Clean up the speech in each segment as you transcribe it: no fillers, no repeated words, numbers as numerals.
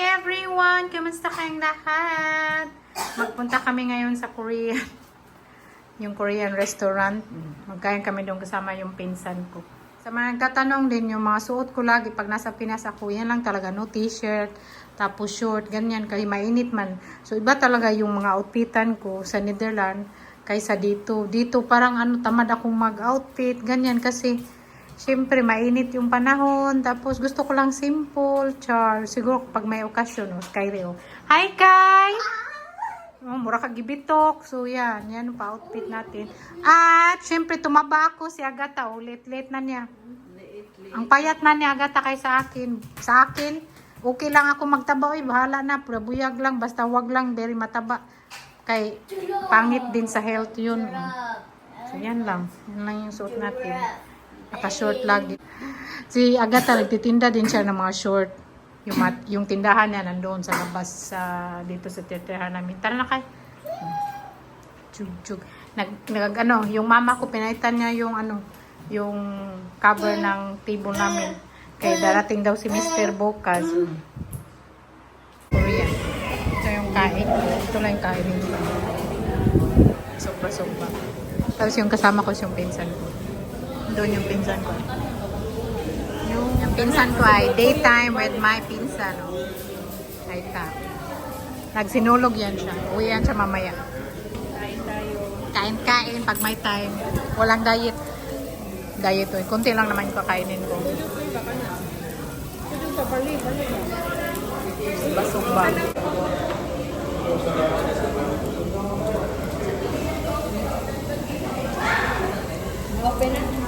Hi everyone! Kamusta kayong lahat? Magpunta kami ngayon sa Korea. Yung Korean restaurant. Magkain kami doon kasama yung pinsan ko. Sa mga nagtatanong din, yung mga suot ko lagi pag nasa Pinas ako, yan lang talaga, no t-shirt, tapos short, ganyan, kasi mainit man. So iba talaga yung mga outfitan ko sa Netherlands kaysa dito. Dito parang tamad akong mag-outfit, ganyan kasi siyempre, mainit yung panahon. Tapos, gusto ko lang simple, char. Siguro, pag may okasyon, Skyre, Hi, Kai! Mura ka gibitok. So, yan. Yan pa outfit natin. At, siyempre, tumaba ako si Agata. Late na niya. Ang payat na niya, Agata, kay sa akin. Sa akin, okay lang ako magtaba. Bahala na. Buyag lang. Basta wag lang. Very mataba. Kay, pangit din sa health yun. So, yan lang. Yan lang yung suot natin. Naka-short lagi. Si Agata, nagtitinda din siya ng mga short. Yung tindahan niya nandoon sa labas dito sa tirahan namin. Tara na kay. Chug. Yung mama ko, pinaitan niya yung cover ng table namin. Kaya darating daw si Mr. Bocas. Korean. Ito yung kain. Ito lang yung kain. Sobra. Tapos yung kasama ko yung pinsan ko. Doon yung pinsan ko. Yung pinsan ko ay daytime with my pinsan. Ay ka. Nagsinulog yan siya. Uwi yan siya mamaya. Kain pag may time. Walang diet. Diet to. Kunti lang naman yung kakainin ko. Basumba. Open na.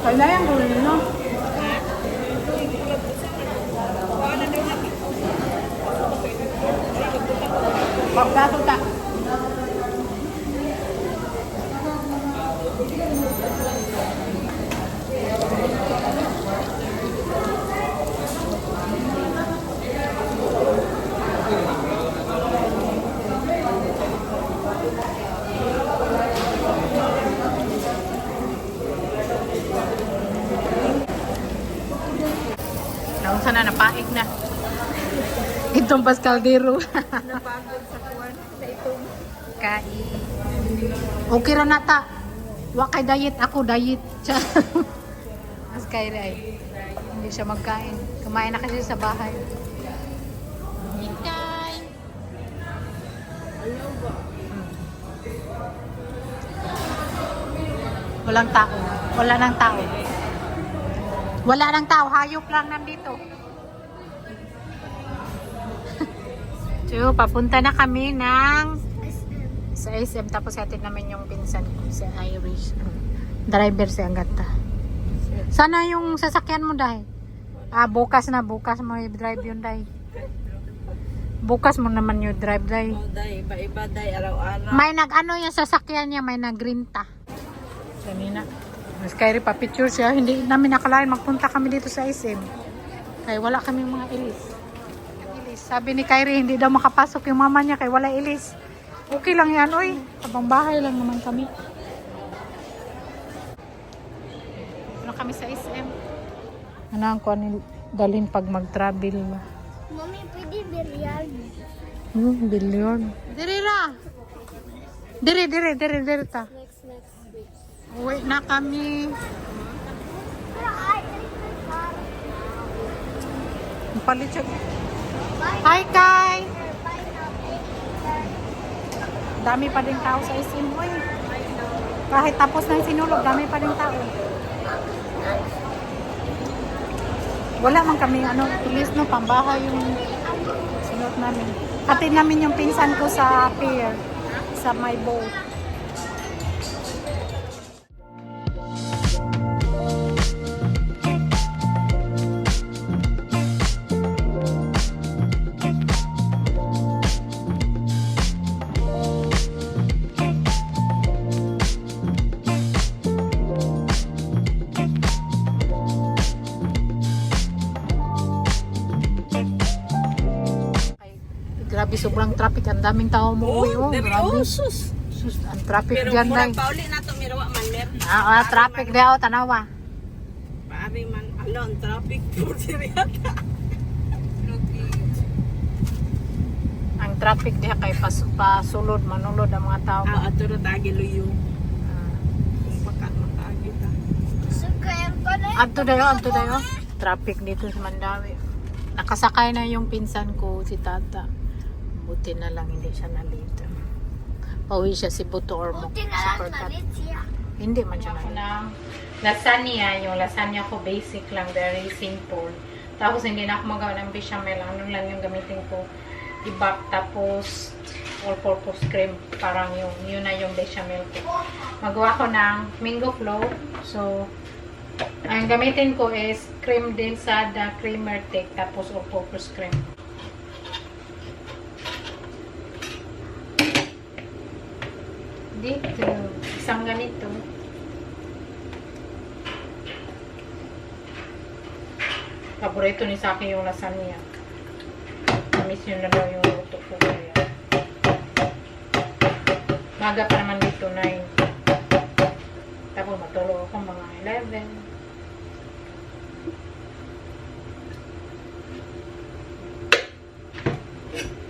Kailangan ko rin, no? Pagkato ta. Sana napaig na. Itong Pascaldero. Napagod sa kuwan sa itong Kain. Okay ra nata. Wa kay diet ako, diet. Mas kay ray. Hindi siya magkain. Kumain na kasi sa bahay. Hintay. Walang tao. Wala nang tao. Wala nang tao. Hayop lang nandito. So, papunta na kami sa SM. Tapos hatid namin yung pinsan ko, si Irish. Driver si Agata. Sana yung sasakyan mo, Day. Bukas mo i-drive yun, Day. Bukas mo naman yung drive, Day. Day, iba-iba day, araw-araw. May yung sasakyan niya, may nagrinta. Kanina. Mas Kyrie pa picture siya. Hindi namin nakalain magpunta kami dito sa SM. Kaya wala kaming mga ilis. Sabi ni Kyrie, hindi daw makapasok yung mama niya kaya wala ilis. Okay lang yan, oy. Habang bahay lang naman kami. Ano kami sa SM? Ano ang kuha dalhin pag mag-travel ba? Mami, pwede billiard. Billiard. Diri ra. Diri ta. Next week. Uwi na kami. Palit siya. Hi, Kai! Dami pa din tao sa SM. Uy. Kahit tapos na yung sinulog, dami pa din tao. Wala man kami, tulis no, pambahay yung sinuot namin. Hatid namin yung pinsan ko sa pier, sa my boat. Grabe, sobrang traffic. Ang daming tao umuwi. Oh, grabe. sus. Sus, ang traffic Pero dyan, murag day. pauli na to mirawa man mer. Traffic daw, tanawa. Paari man alon traffic po siriyata. Ang traffic diha kay pasulod, manulod ang mga tao. Ato ra tagi luyo. Baka matagi ta. Sukay ko na. Adto dayo. Traffic dito sa Mandawi. Nakasakay na yung pinsan ko, si Tata. Buti na lang hindi siya nalito. Pauwi siya si Buto or Buti na Super lang Cat. malit siya. Hindi man siya nalito. Lasagna, yung lasagna ko basic lang, very simple. Tapos hindi na ako magawa ng bechamel. Ano lang yung gamitin ko. Ibak, tapos all-purpose cream. Parang yun na yung bechamel ko. Magawa ko ng mango float. So, ang gamitin ko is cream densada, creamer thick, tapos all-purpose cream. Dito, isang ganito. Paborito ni sa akin yung lasagna. Miss yun na daw yung luto ko kaya. Maga pa naman dito, 9. Tapos matulog ako mga 11.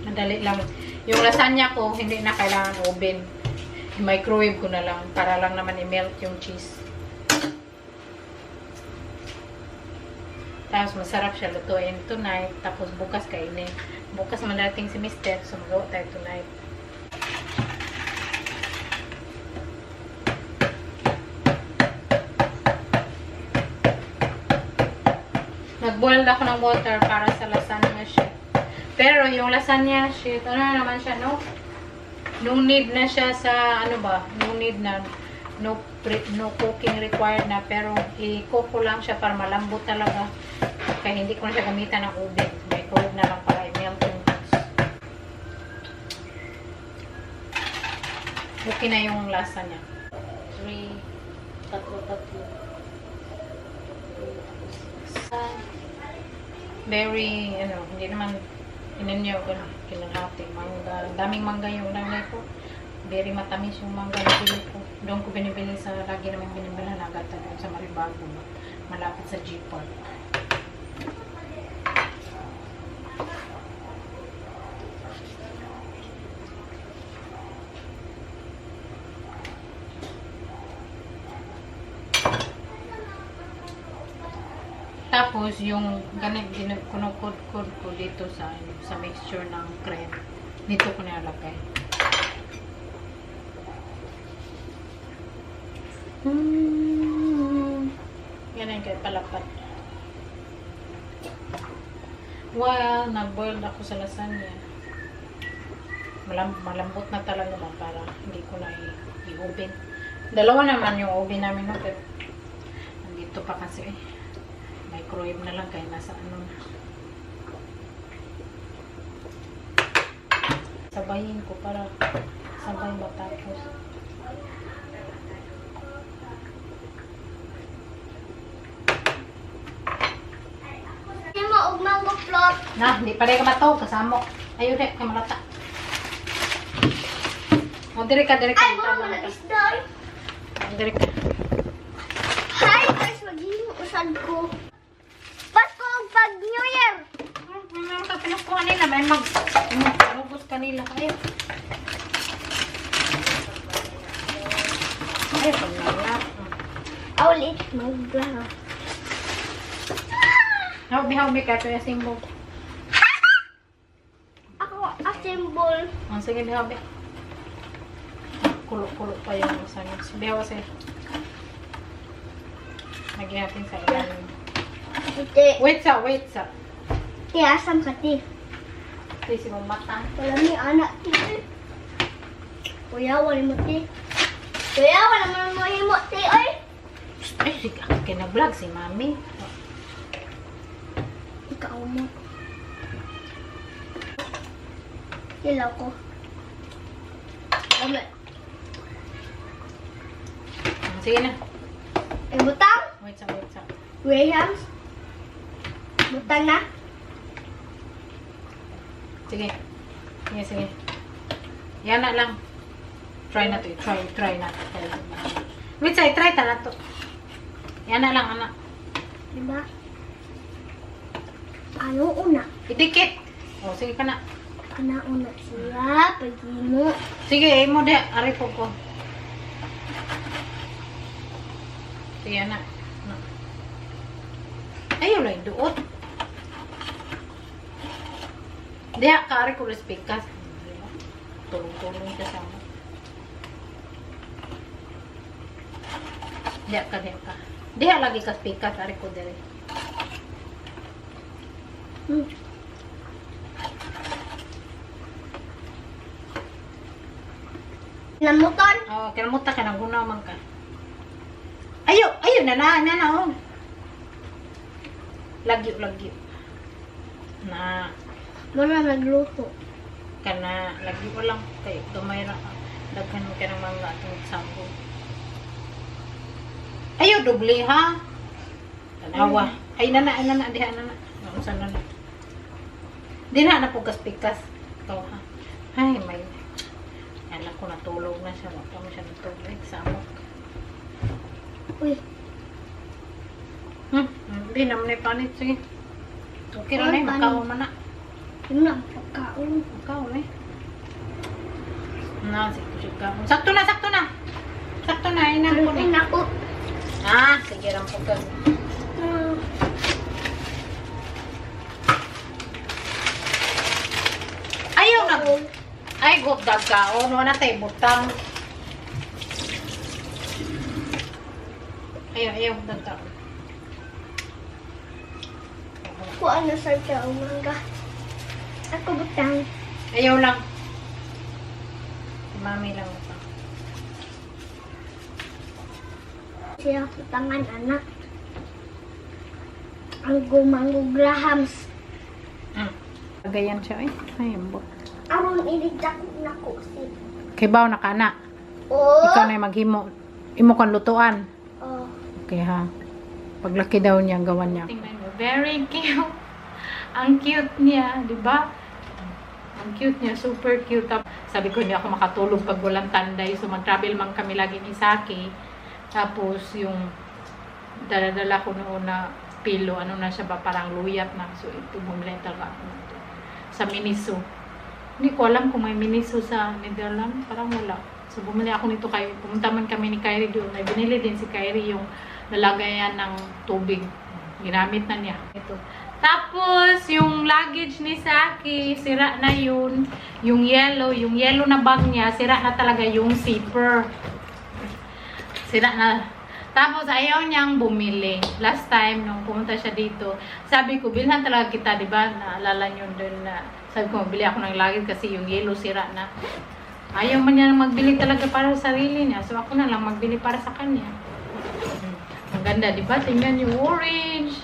Madali lang. Yung lasagna ko, hindi na kailangan oven. Microwave ko na lang para lang naman i-melt yung cheese. Tapos masarap siya lutuin tonight. Tapos bukas kainin. Bukas madating si Mister. So magawa tayo tonight. Nag-boil ako ng water para sa lasagna sheet. Pero yung lasagna sheet, ano na naman siya, no? No need na siya sa, ano ba? No need na, no cooking required na. Pero i-cook ko lang siya para malambot talaga. Kaya hindi ko na siya gamitan ng oven. Microwave na lang para i-melt yung cheese. Okay na yung lasa niya. 3, tatlo. Very, hindi naman inanyaw ko na kinalati. Mangga, daming mangga yung nanay ko. Very matamis yung mangga na pili ko. Doon ko binibili sa, lagi naman binibili na agad sa Maribago. Malapit sa G-Park. Tapos, yung ganit, kunukod-kod ko dito sa mixture ng cream. Dito ko nilalagay. Ganyan kayo palapat. Well, nag-boiled ako sa lasagna. Malambot na talaga ba para hindi ko na i-oven. Dalawa naman yung oven namin. No? Pero, nandito pa kasi microwave na lang kaya nasa ano na. Sabayin ko para sabay matapos. Hindi mo og mango float. Na, hindi pa rin ka matawag kasamo. Ayun rin, kay malata. O, diri ka. Ay, mo na isday. Diri ka. Hi guys, magiging usad ko. Pasko pag New Year. May mga pinukuha nila. May mag-rubos kanila. Ayaw. Ayaw, pag nalap. Ulit maglaho. Hawbi ka. Ito yung symbol. Ako assemble. O, sige, hawbi. Kulo-kulo pa yung lasagna. Sige, hawbi. Nagyatin sa ilalim. Puti. Wait sa. Asam ka, ti. Please, mong mata. Wala ni anak, ti. Kuya, wala mo, ti. Kuya, wala mo mo, ti, oy. Ay, kina-vlog si Mami. Ikaw mo. Hilaw ko. Dami. Sige na. Ay, butang. Wait sa. Grahams. Butang na. Sige. Sige. Yan na lang. Try na to. Try na. Wait sa, try ta na to. Yan na lang, anak. Diba? Ano una? Idikit. O, sige ka na. Ano una siya? Pagino. Sige, mo de. Ari po ko. Sige na. Ayaw lang, duot. Diha ka, ari ko respikas. Tulong-tulong ka sa mo. Diha ka. Diha lagi ka spikas, ari ko dire. Namuton. Oh, kinamuta ka nang gunaman ka. Ayo na, oh. Lagyo. Na, Muna nagluto. kana, lagyo ko lang. Kay, gamay ra ka. Daghan mo ka ng mga atong sambo. Ayo, doble ha. Tanawa. Ay, nana, diha, nana. Nausan na. Di na po pikas. Ikaw ha. Ay, may. Alam ko natulog na siya. Wala mo siya natulog. Samok. Uy. Hindi naman na panit. Sige. Okay lang na eh. Makaw man na. Yun na, pagkaon. Makaw na eh. Sige. Sakto na. Sakto na. Inan ko Kalutin na. ako. Sige lang po ka. Ayaw na. Ay, gutdag ka. O, ano na tayo, butang. Ayaw, gutdag ka. Kuha na sa umaga. Ako butang. Ayaw lang. Si Mami lang butang. Siya butangan anak. Ang gumanggo Grahams. Pagayan siya eh. Ay, ambot. Aron iligdak na ko si. Kay baw na ka na. Oh. Ikaw na yung maghimo. Imo kan lutuan. Oh. Okay ha. Paglaki daw niya, gawan niya. Tingnan mo. Very cute. Ang cute niya, di ba? Ang cute niya. Super cute. Sabi ko niya ako makatulog pag walang tanday. So mag-travel man kami lagi ni Saki. Tapos yung dala-dala ko noon na pilo. Ano na siya ba? Parang luyat na. So ito bumili talaga ako nito. Sa Miniso. Hindi ko alam kung may Miniso sa Netherlands. Parang wala. So, bumili ako nito kay pumunta man kami ni Kyrie doon. May binili din si Kyrie yung lalagayan ng tubig. Ginamit na niya. Ito. Tapos, yung luggage ni Saki, sira na yun. Yung yellow na bag niya, sira na talaga yung zipper. Sira na. Tapos, ayaw niyang bumili. Last time, nung pumunta siya dito, sabi ko, bilhan talaga kita, di ba? Naalala niyo doon na, sabi ko, bili ako ng luggage kasi yung yellow sira na. Ayaw man niya magbili talaga para sa sarili niya. So, ako na lang magbili para sa kanya. Ang ganda, di ba? Tingnan yung orange.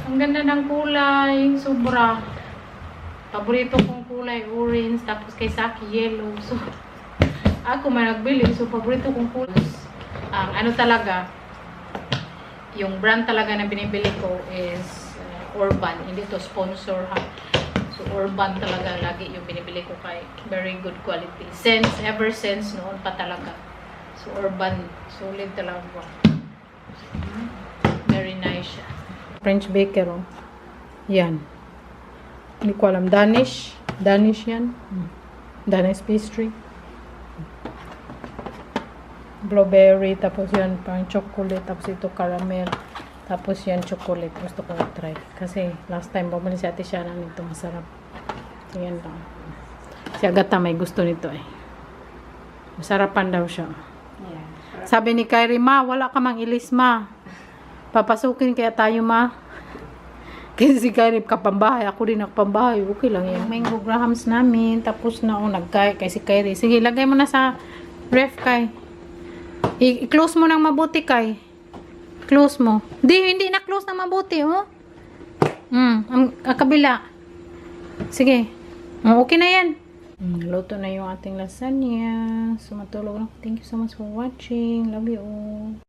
Ang ganda ng kulay. Sobra. Paborito kong kulay, orange. Tapos kay Saki, yellow. So, ako man nagbili. So, paborito kong kulay. Ano talaga, yung brand talaga na binibili ko is Urban. Hindi to sponsor ha. So, Urban talaga lagi yung binibili ko kay very good quality. Ever since noon pa talaga. So, Urban. Solid talaga. Very nice siya. French baker, oh. Yan. Hindi ko alam. Danish. Danish yan. Danish pastry. Blueberry. Tapos yan, parang chocolate. Tapos ito caramel. Tapos yan, chocolate. Gusto ko try. Kasi last time, bumili si Ate Shana nito. Masarap. So, yan lang. Si Agatha may gusto nito eh. Masarapan daw siya. Yeah. Sabi ni Kyrie, ma, wala ka mang ilis, ma. Papasukin kaya tayo, ma. Kasi si Kyrie kapambahay. Ako din nakapambahay. Okay lang yan. Mango grahams namin. Tapos na nagkay kay si Kyrie. Sige, lagay mo na sa ref, Kay. I-close mo nang mabuti, Kay. Close mo. Hindi na close na mabuti, oh. Ang kabila. Sige. Okay na yan. Luto na yung ating lasagna. So, matulog na. Thank you so much for watching. Love you all.